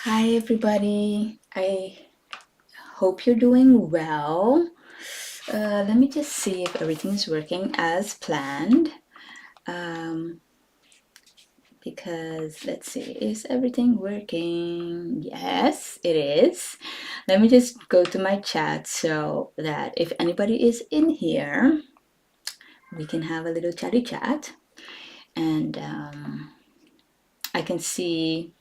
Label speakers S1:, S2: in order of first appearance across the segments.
S1: Hi, everybody. I hope you're doing well. Let me just see if everything is working as planned. Um, because let's see, is everything working? Yes, it is. Let me just go to my chat so that if anybody is in here, we can have a little chatty chat and I can see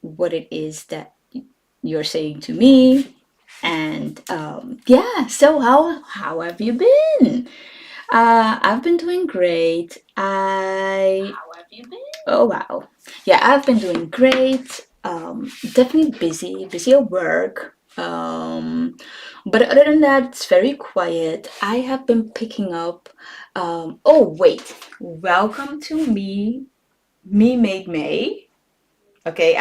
S1: what it is that you're saying to me. And yeah, so how have you been? I've been doing great. How have you been? Oh wow, yeah, I've been doing great. Definitely busy at work. But other than that, it's very quiet. I have been picking up. Oh wait, welcome to me made May. Okay,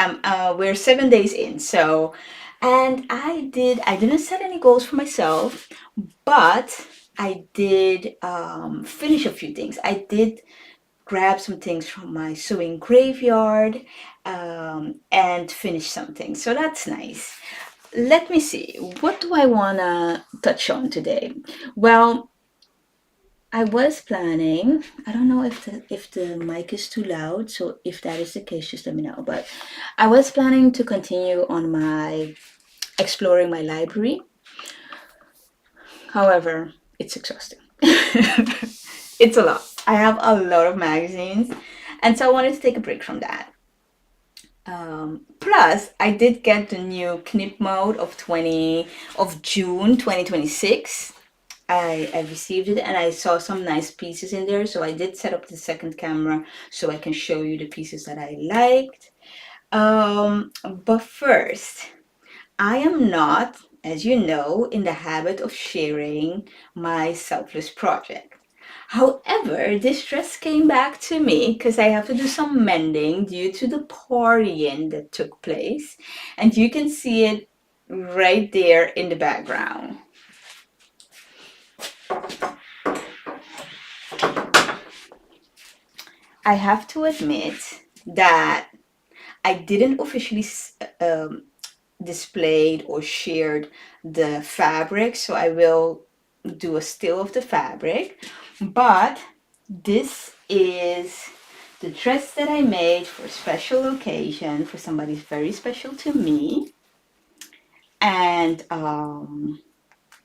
S1: we're 7 days in, so and I didn't set any goals for myself, but I did finish a few things. I did grab some things from my sewing graveyard and finish something, so that's nice. Let me see, what do I wanna touch on today? Well, I was planning. I don't know if the mic is too loud, so if that is the case, just let me know. But I was planning to continue on my exploring my library. However, it's exhausting. It's a lot. I have a lot of magazines, and so I wanted to take a break from that. Plus, I did get the new Knip mode of June 2026. I received it and I saw some nice pieces in there, so I did set up the second camera so I can show you the pieces that I liked. But first, I am not, as you know, in the habit of sharing my selfless project. However, this dress came back to me because I have to do some mending due to the partying that took place, and you can see it right there in the background. I have to admit that I didn't officially displayed or shared the fabric, so I will do a still of the fabric. But this is the dress that I made for a special occasion for somebody very special to me. And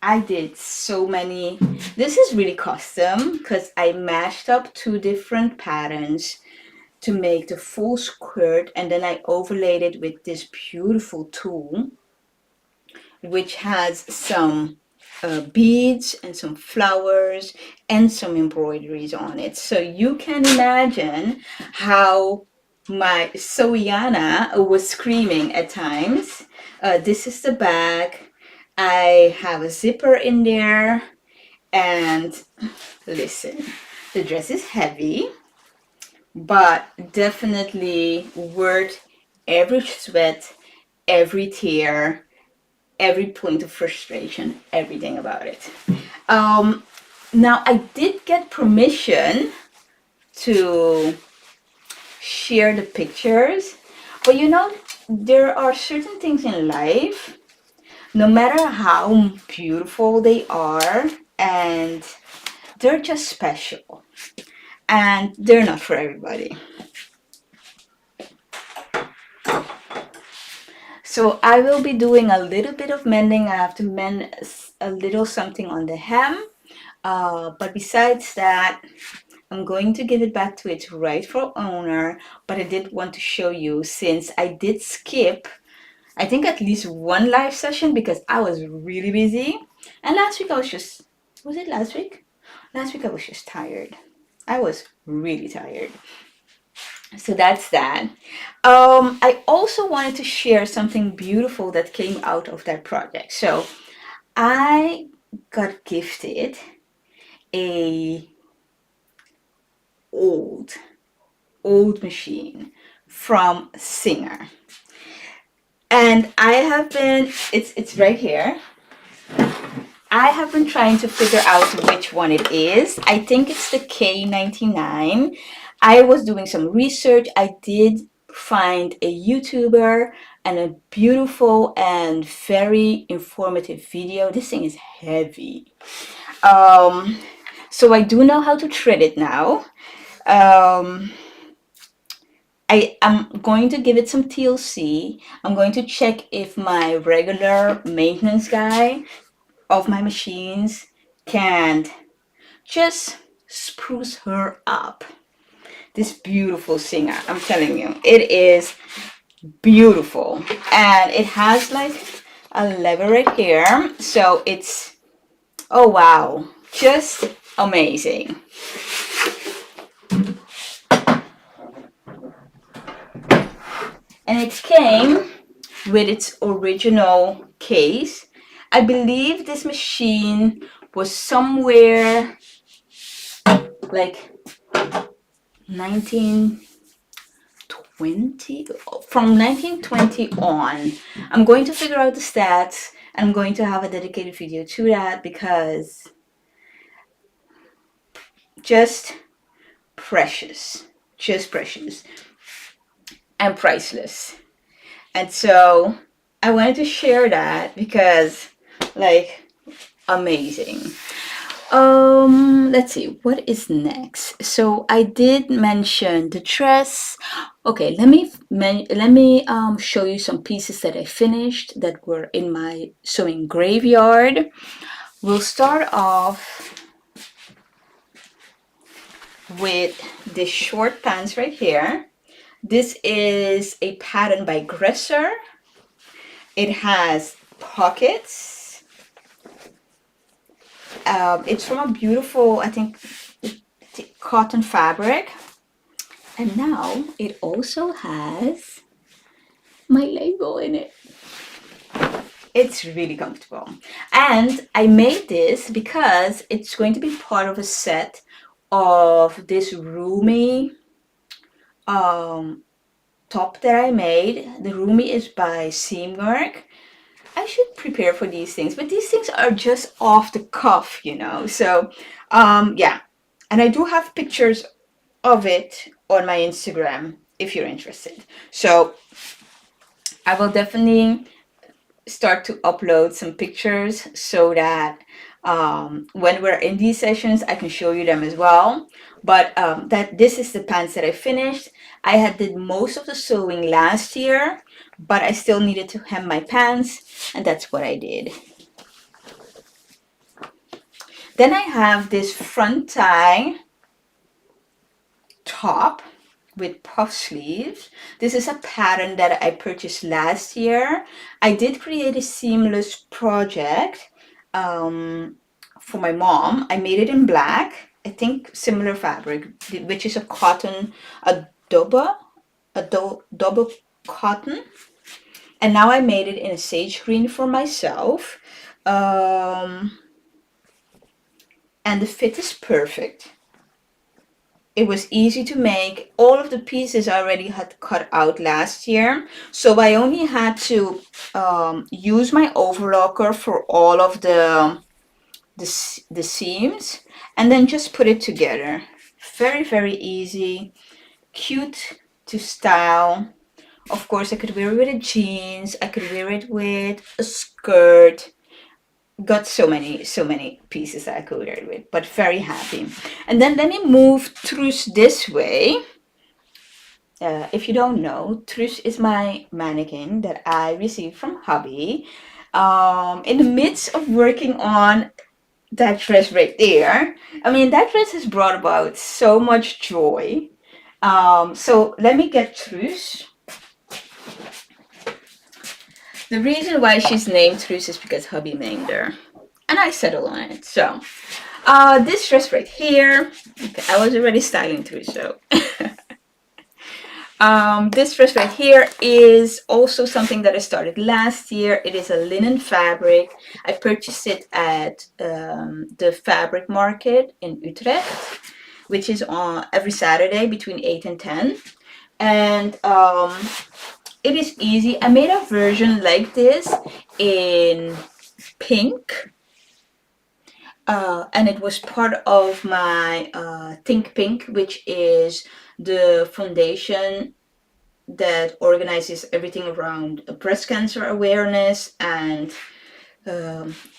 S1: I did so many. This is really custom because I mashed up two different patterns to make the full skirt, and then I overlaid it with this beautiful tulle which has some beads and some flowers and some embroideries on it. So you can imagine how my Soiana was screaming at times. This is the back. I have a zipper in there, and listen, the dress is heavy, but definitely worth every sweat, every tear, every point of frustration, everything about it. Um, Now, I did get permission to share the pictures, but you know, there are certain things in life, no matter how beautiful they are, and they're just special, and they're not for everybody. So I will be doing a little bit of mending. I have to mend a little something on the hem. But besides that, I'm going to give it back to its rightful owner. But I did want to show you, since I did skip, I think at least one live session because I was really busy. And last week I was just, was it last week? Last week I was just tired. I was really tired. So that's that. I also wanted to share something beautiful that came out of that project. So I got gifted a old old machine from Singer, and I have been, it's right here. I have been trying to figure out which one it is. I think it's the K99. I was doing some research. I did find a YouTuber and a beautiful and very informative video. This thing is heavy. So I do know how to thread it now. I am going to give it some TLC. I'm going to check if my regular maintenance guy of my machines can just spruce her up. This beautiful singer, I'm telling you, it is beautiful. And it has like a lever right here. So it's, oh wow, just amazing. And it came with its original case. I believe this machine was somewhere like 1920, from 1920 on. I'm going to figure out the stats. I'm going to have a dedicated video to that because just precious, just precious and priceless. And so I wanted to share that because, like, amazing. Let's see what is next. So I did mention the dress. Okay, let me show you some pieces that I finished that were in my sewing graveyard. We'll start off with this short pants right here. This is a pattern by Gresser. It has pockets. It's from a beautiful, I think, cotton fabric. And now it also has my label in it. It's really comfortable. And I made this because it's going to be part of a set of this roomy top that I made. The roomy is by Seamwork. I should prepare for these things, but these things are just off the cuff, you know. So, yeah. And I do have pictures of it on my Instagram if you're interested. So, I will definitely start to upload some pictures so that when we're in these sessions, I can show you them as well. But that this is the pants that I finished. I had did most of the sewing last year, but I still needed to hem my pants, and that's what I did. Then I have this front tie top with puff sleeves. This is a pattern that I purchased last year. I did create a seamless project for my mom. I made it in black, I think similar fabric, which is a cotton, a double cotton. And now I made it in a sage green for myself. And the fit is perfect. It was easy to make. All of the pieces I already had cut out last year. So I only had to use my overlocker for all of the seams and then just put it together. Very, very easy. Cute to style. Of course, I could wear it with a jeans. I could wear it with a skirt. Got so many pieces that I could wear it with, but very happy. And then let me move Truus this way. If you don't know, Truus is my mannequin that I received from hubby. In the midst of working on that dress right there, I mean, that dress has brought about so much joy. So let me get Truus. The reason why she's named Truus is because hubby named her. And I settled on it. So, this dress right here. Okay, I was already styling Truus, so. This dress right here is also something that I started last year. It is a linen fabric. I purchased it at the fabric market in Utrecht, which is on every Saturday between 8 and 10. And it is easy. I made a version like this in pink. And it was part of my Think Pink, which is the foundation that organizes everything around breast cancer awareness and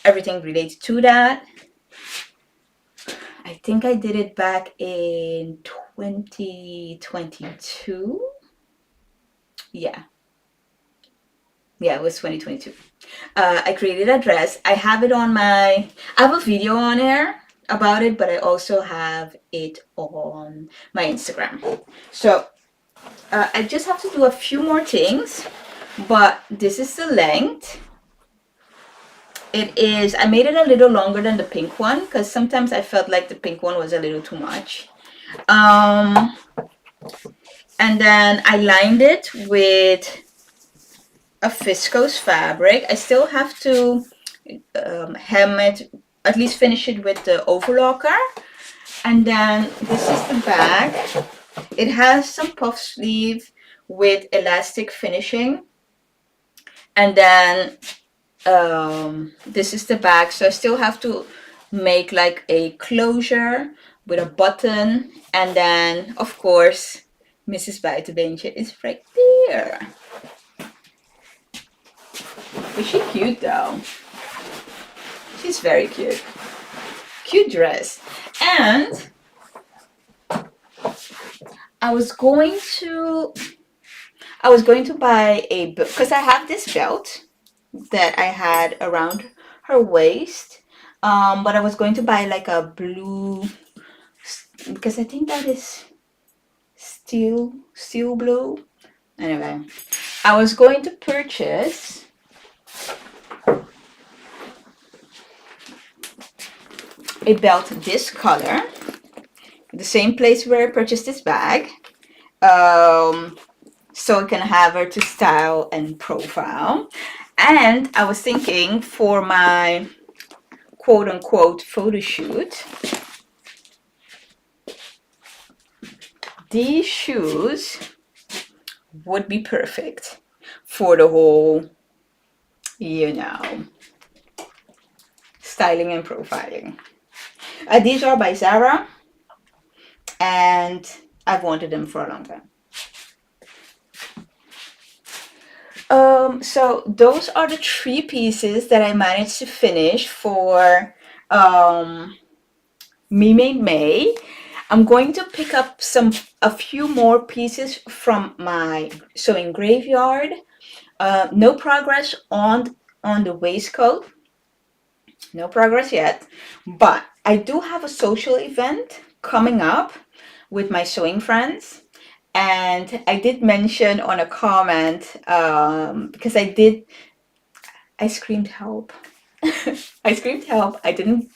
S1: everything related to that. I think I did it back in 2022. Yeah, it was 2022. I created a dress. I have it on I have a video on air about it, but I also have it on my Instagram. So I just have to do a few more things, but this is the length. It is, I made it a little longer than the pink one because sometimes I felt like the pink one was a little too much. And then I lined it with a viscose fabric. I still have to hem it, at least finish it with the overlocker. And then this is the bag. It has some puff sleeve with elastic finishing. And then this is the back, so I still have to make like a closure with a button, and then of course Mrs. Buitenbeentje is right there. Is she cute though? She's very cute. Cute dress. And I was going to buy a belt because I have this belt that I had around her waist, but I was going to buy like a blue, because I think that is steel blue. Anyway, I was going to purchase a belt this color, the same place where I purchased this bag, so I can have her to style and profile. And I was thinking for my quote-unquote photo shoot, these shoes would be perfect for the whole, styling and profiling. These are by Zara, and I've wanted them for a long time. So those are the 3 pieces that I managed to finish for Me Made May. I'm going to pick up a few more pieces from my sewing graveyard. No progress on the waistcoat. No progress yet, but I do have a social event coming up with my sewing friends. And I did mention on a comment, because I screamed help. I screamed help. I didn't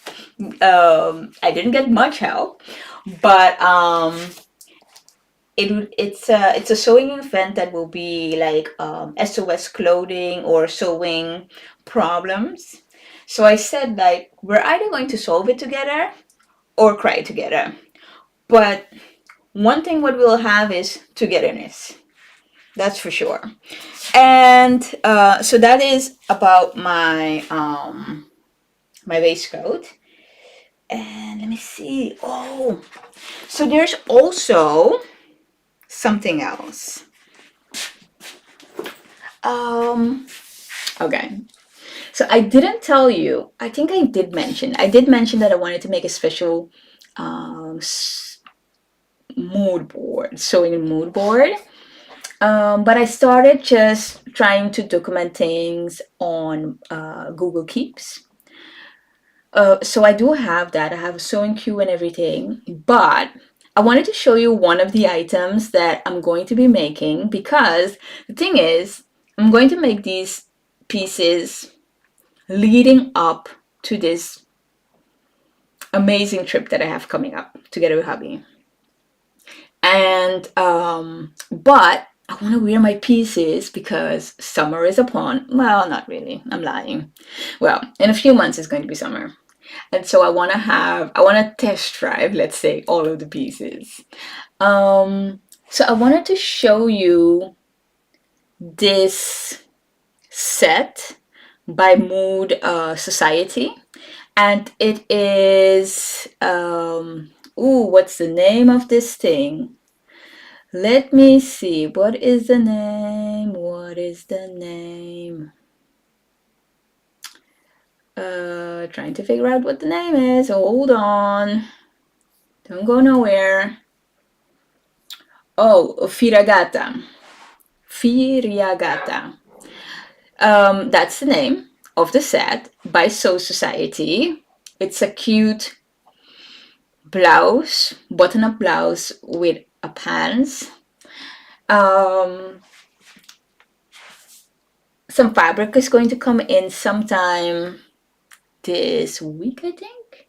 S1: get much help, but it's a sewing event that will be like SOS clothing or sewing problems. So I said, like, we're either going to solve it together or cry together. But one thing what we'll have is togetherness. That's for sure. And so that is about my my waistcoat. And let me see. Oh, so there's also something else. Okay. So I didn't tell you. I think I did mention that I wanted to make a special mood board, sewing mood board. But I started just trying to document things on Google Keeps. So I do have that. I have a sewing queue and everything. But I wanted to show you one of the items that I'm going to be making, because the thing is, I'm going to make these pieces leading up to this amazing trip that I have coming up together with hubby. And but I want to wear my pieces because summer is upon. Well, not really. I'm lying. Well, in a few months it's going to be summer. And so I want to test drive, let's say, all of the pieces. So I wanted to show you this set by Mood Society. And it is, what's the name of this thing? Let me see. What is the name? What is the name? Trying to figure out what the name is. Hold on. Don't go nowhere. Oh, Firagata. Firiagata. That's the name of the set by Soul Society. It's a cute blouse, button-up blouse with a pants. Um, some fabric is going to come in sometime this week, I think.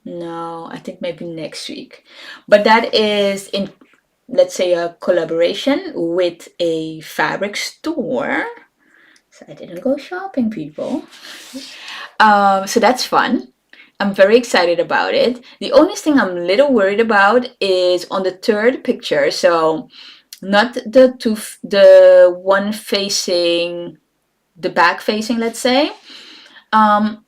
S1: No, I think maybe next week. But that is in, let's say, a collaboration with a fabric store. So I didn't go shopping, people. So that's fun. I'm very excited about it. The only thing I'm a little worried about is on the third picture. So not the one facing the back facing, let's say. Um,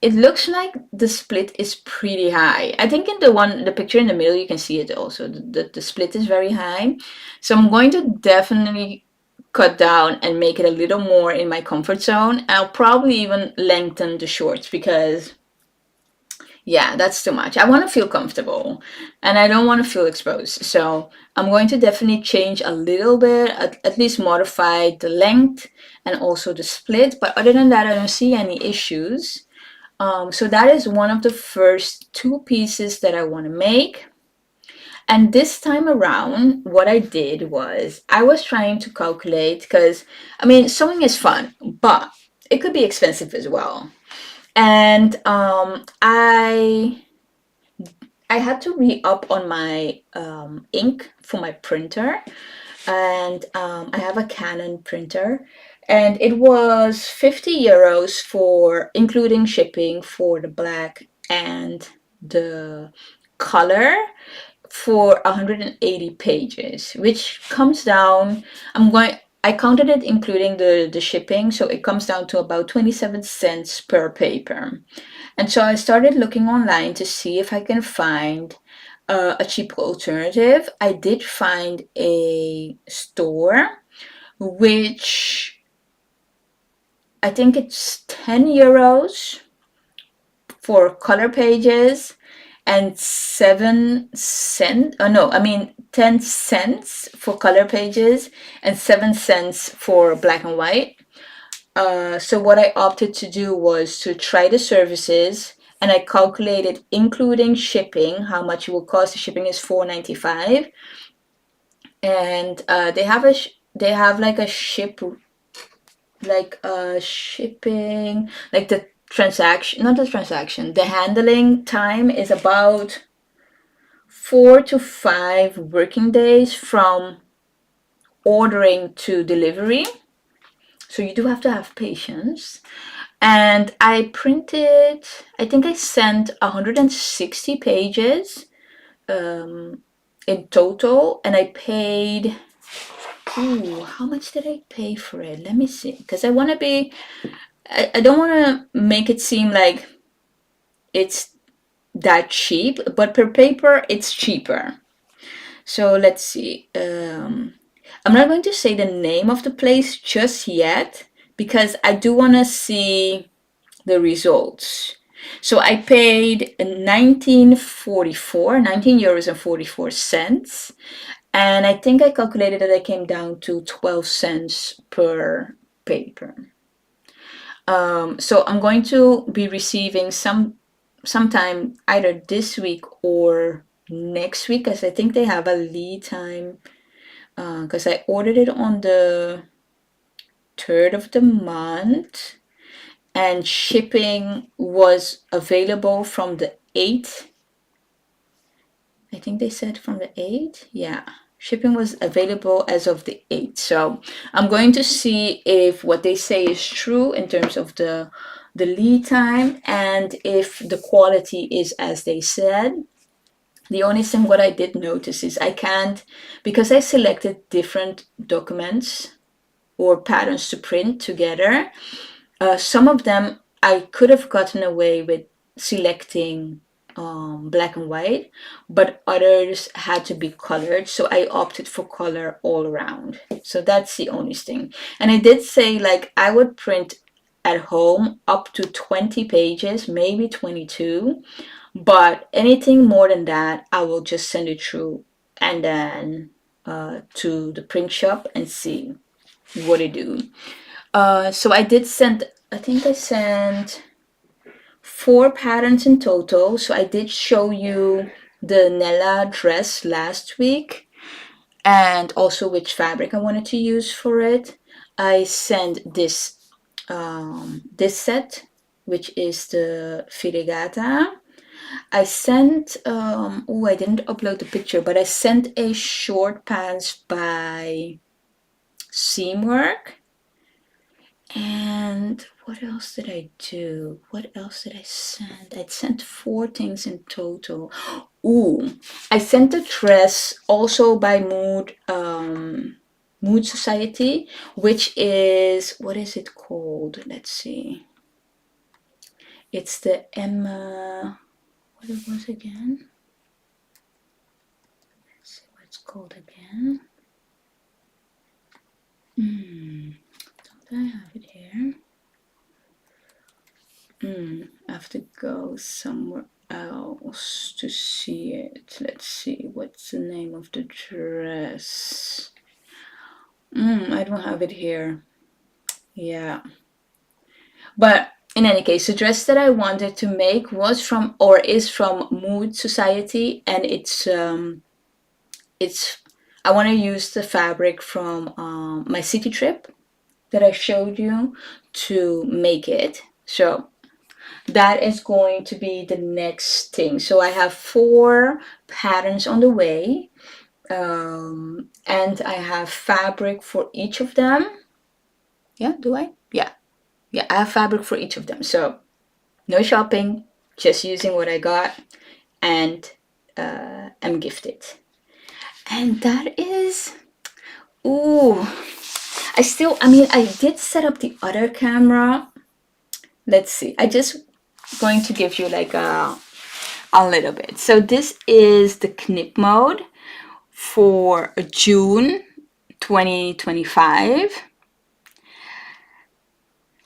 S1: it looks like the split is pretty high. I think in the picture in the middle, you can see it also. The split is very high. So I'm going to definitely cut down and make it a little more in my comfort zone. I'll probably even lengthen the shorts because yeah, that's too much. I want to feel comfortable and I don't want to feel exposed. So I'm going to definitely change a little bit, at least modify the length and also the split. But other than that, I don't see any issues. So that is one of the first two pieces that I want to make. And this time around, what I did was I was trying to calculate because, I mean, sewing is fun, but it could be expensive as well. And I had to re-up on my ink for my printer, and I have a Canon printer, and it was 50 euros for including shipping for the black and the color for 180 pages, which comes down, I counted it including the shipping, so it comes down to about 27 cents per paper. And so I started looking online to see if I can find a cheaper alternative. I did find a store which I think it's 10 euros for color pages and 7 cents. Oh no, I mean 10 cents for color pages and 7 cents for black and white. So what I opted to do was to try the services, and I calculated including shipping how much it will cost. The shipping is $4.95, and they have like a shipping, like the transaction, not the transaction, the handling time is about 4 to 5 working days from ordering to delivery. So you do have to have patience. And I printed, I think I sent 160 pages in total, and I paid, ooh, how much did I pay for it? Let me see, because I want to be, I don't want to make it seem like it's that cheap, but per paper it's cheaper. So let's see. I'm not going to say the name of the place just yet because I do want to see the results. So I paid 19 euros and 44 cents. And I think I calculated that I came down to 12 cents per paper. So I'm going to be receiving sometime either this week or next week, because I think they have a lead time, because I ordered it on the 3rd of the month and shipping was available from the 8th. I think they said from the 8th. Yeah, shipping was available as of the 8th. So I'm going to see if what they say is true in terms of the lead time and if the quality is as they said. The only thing what I did notice is I can't, because I selected different documents or patterns to print together, some of them I could have gotten away with selecting black and white, but others had to be colored, so I opted for color all around. So that's the only thing. And I did say like I would print at home up to 20 pages, maybe 22, but anything more than that I will just send it through and then to the print shop and see what they do. So I did send, I think I sent 4 patterns in total. So I did show you the Nella dress last week and also which fabric I wanted to use for it. I sent this set, which is the Filigata. I sent, oh, I didn't upload the picture, but I sent a short pants by Seamwork. And what else did I do? What else did I send? I sent 4 things in total. Ooh, I sent a dress also by Mood Society, which is, what is it called? Let's see. It's the Emma, what it was again? Let's see what it's called again. Don't I have it here? I have to go somewhere else to see it. Let's see, what's the name of the dress? I don't have it here. Yeah. But in any case, the dress that I wanted to make was from, or is from Mood Society, and it's I want to use the fabric from my city trip that I showed you to make it. So that is going to be the next thing. So I have 4 patterns on the way, and I have fabric for each of them. Yeah, do I? Yeah, I have fabric for each of them. So no shopping, just using what I got, and I'm gifted. And that is, ooh, I did set up the other camera. Let's see, I just going to give you like a little bit. So this is the knit mode for June 2025.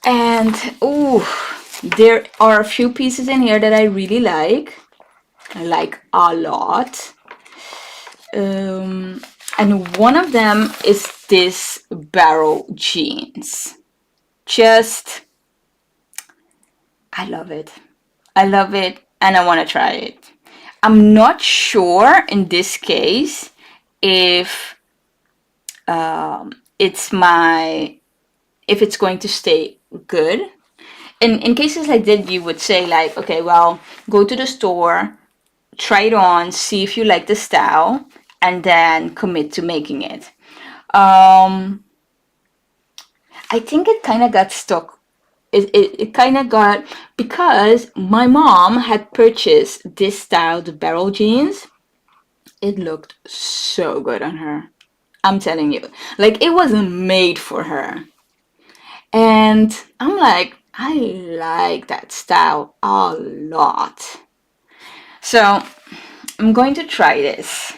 S1: And ooh, there are a few pieces in here that I really like. I like a lot. And one of them is this barrel jeans. I love it. I love it and I want to try it. I'm not sure in this case if if it's going to stay good. In cases like that, you would say like, okay, well, go to the store, try it on, see if you like the style, and then commit to making it. I think it kind of got stuck. It kind of got, because my mom had purchased this style, the barrel jeans. It looked so good on her. I'm telling you, like it wasn't made for her. And I'm like, I like that style a lot. So I'm going to try this.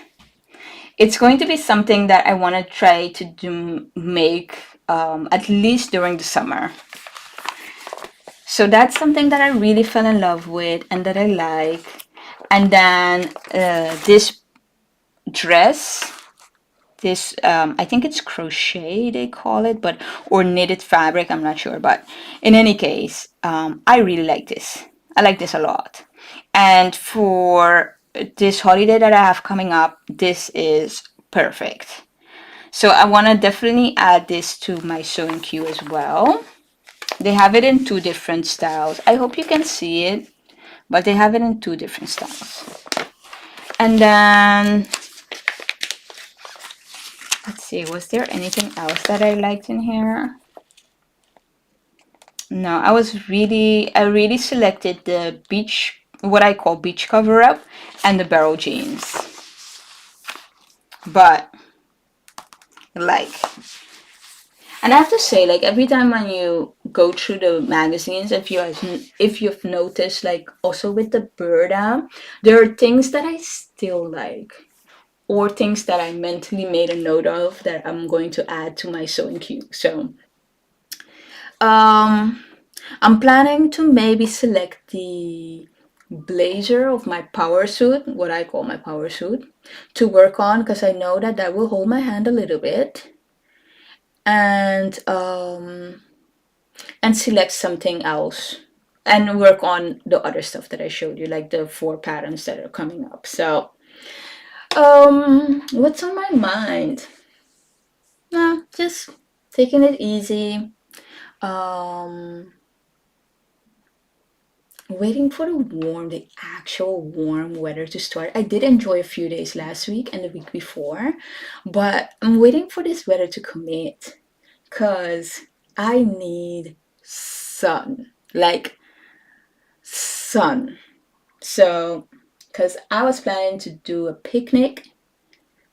S1: It's going to be something that I want to try to make at least during the summer. So that's something that I really fell in love with and that I like. And then this dress, this I think it's crochet they call it, but or knitted fabric, I'm not sure, but in any case, I really like this. I like this a lot. And for this holiday that I have coming up, this is perfect. So I want to definitely add this to my sewing queue as well. They have it in 2 different styles. I hope you can see it, but they have it in 2 different styles. And then let's see, was there anything else that I liked in here? No, I really selected the beach, what I call beach cover up, and the barrel jeans. But like, And I have to say, like every time when you go through the magazines, if you've noticed, like also with the Burda, there are things that I still like, or things that I mentally made a note of that I'm going to add to my sewing queue. So um, I'm planning to maybe select the blazer of my power suit, what I call my power suit, to work on because I know that that will hold my hand a little bit, and select something else and work on the other stuff that I showed you, like the 4 patterns that are coming up. So, what's on my mind? Nah, just taking it easy. Um, Waiting for the actual warm weather to start. I did enjoy a few days last week and the week before, but I'm waiting for this weather to commit because I need sun. Like, sun. So, because I was planning to do a picnic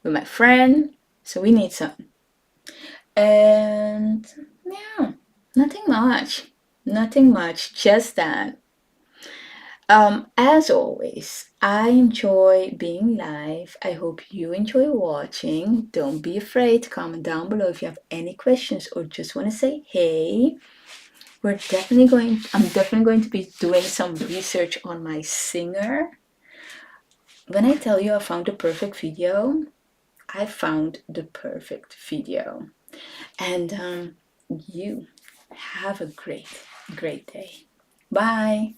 S1: with my friend, so we need sun. And yeah, nothing much. Nothing much, just that. As always, I enjoy being live. I hope you enjoy watching. Don't be afraid to comment down below if you have any questions or just want to say hey. I'm definitely going to be doing some research on my singer. When I tell you I found the perfect video, I found the perfect video. And you have a great, great day. Bye.